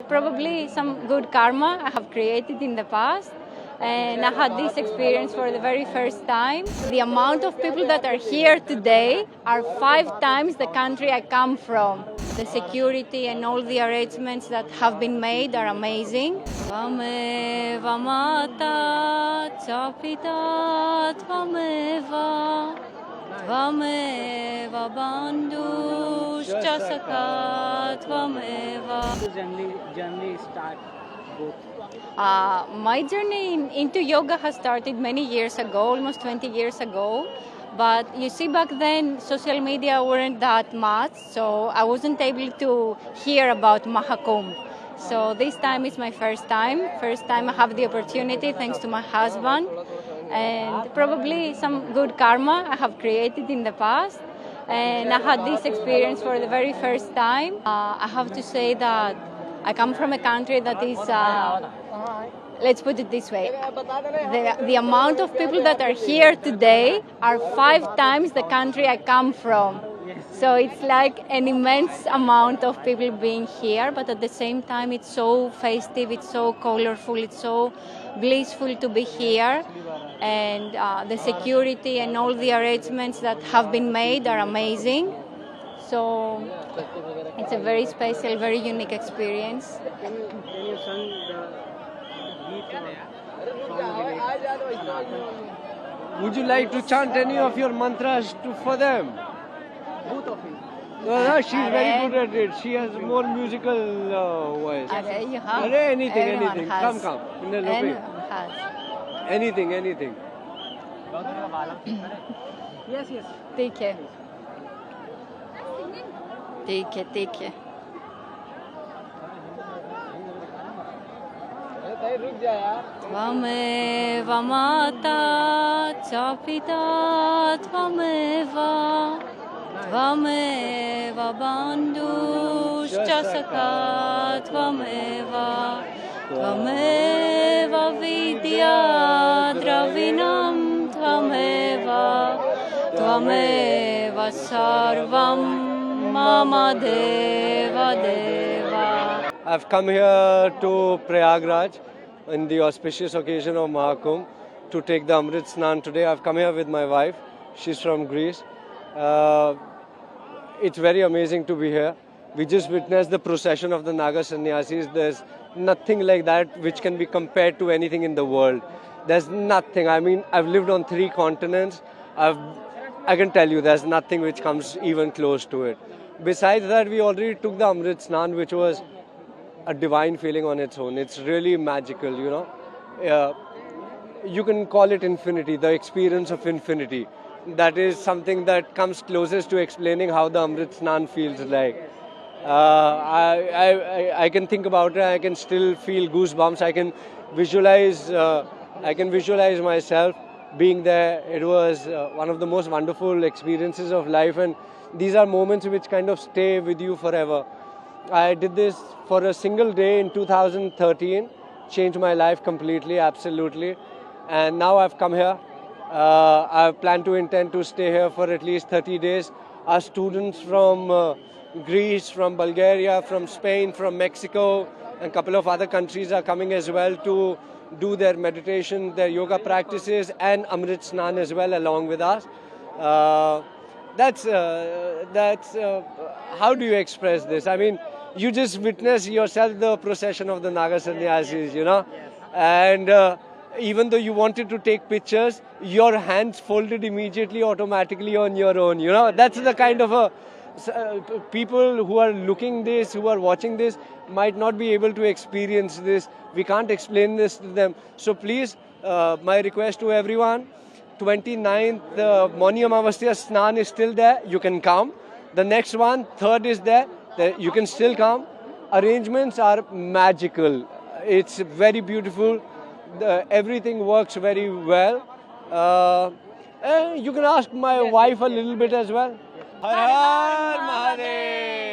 probably some good karma I have created in the past. And I had this experience for the very first time. The amount of people that are here today are 5 times the country I come from. The security and all the arrangements that have been made are amazing. Tvameva mata, Chapita, Tvameva, Tvameva bandhu, Chasaka, Tvameva. How does journey start both? My journey into yoga has started many years ago, almost 20 years ago. But you see, back then, social media weren't that much, so I wasn't able to hear about Mahakumbh. So this time is my first time. First time I have the opportunity, thanks to my husband. And probably some good karma I have created in the past. And I had this experience for the very first time. I have to say that I come from a country that is, let's put it this way, the amount of people that are here today are 5 times the country I come from. So it's like an immense amount of people being here, but at the same time it's so festive, it's so colorful, it's so blissful to be here. And the security and all the arrangements that have been made are amazing. So it's a very special, very unique experience. Can you sing the beat or song? Would you like to chant any of your mantras for them? Both of you. No, she's very good at it. She has more musical voice. Anything. Has. Come. Everyone has. Anything. Yes. ठीक है. Tvameva mata, Chapita, Tvameva, Tvameva bandhu, Chasaka, Tvameva, Tvameva vidya dravinam, Tvameva, Tvameva sarvam mama deva deva. I've come here to Prayagraj in the auspicious occasion of Mahakumbh to take the Amrit Snan today. I've come here with my wife. She's from Greece. It's very amazing to be here. We just witnessed the procession of the Naga Sannyasis. There's nothing like that which can be compared to anything in the world. There's nothing. I mean, I've lived on 3 continents. I can tell you there's nothing which comes even close to it. Besides that, we already took the Amrit Snan, which was a divine feeling on its own. It's really magical, you know. You can call it infinity, the experience of infinity. That is something that comes closest to explaining how the Amrit Snan feels like. I can think about it. I can still feel goosebumps. I can visualize myself being there. It was one of the most wonderful experiences of life, and these are moments which kind of stay with you forever. I did this for a single day in 2013, changed my life completely, absolutely. And now I've come here. I intend to stay here for at least 30 days. Our students from Greece, from Bulgaria, from Spain, from Mexico, and a couple of other countries are coming as well to do their meditation, their yoga practices, and Amrit Snan as well along with us. That's how do you express this? I mean, you just witness yourself the procession of the Naga Sannyasis, you know, and even though you wanted to take pictures, your hands folded immediately, automatically on your own, you know. That's the kind of people who are looking this, who are watching this, might not be able to experience this. We can't explain this to them. So please, my request to everyone, 29th Mauni Amavasya Snan is still there. You can come. The next one, 3rd is there. You can still come. Arrangements are magical. It's very beautiful. Everything works very well. You can ask my wife a little bit as well. Har Har Mahadev!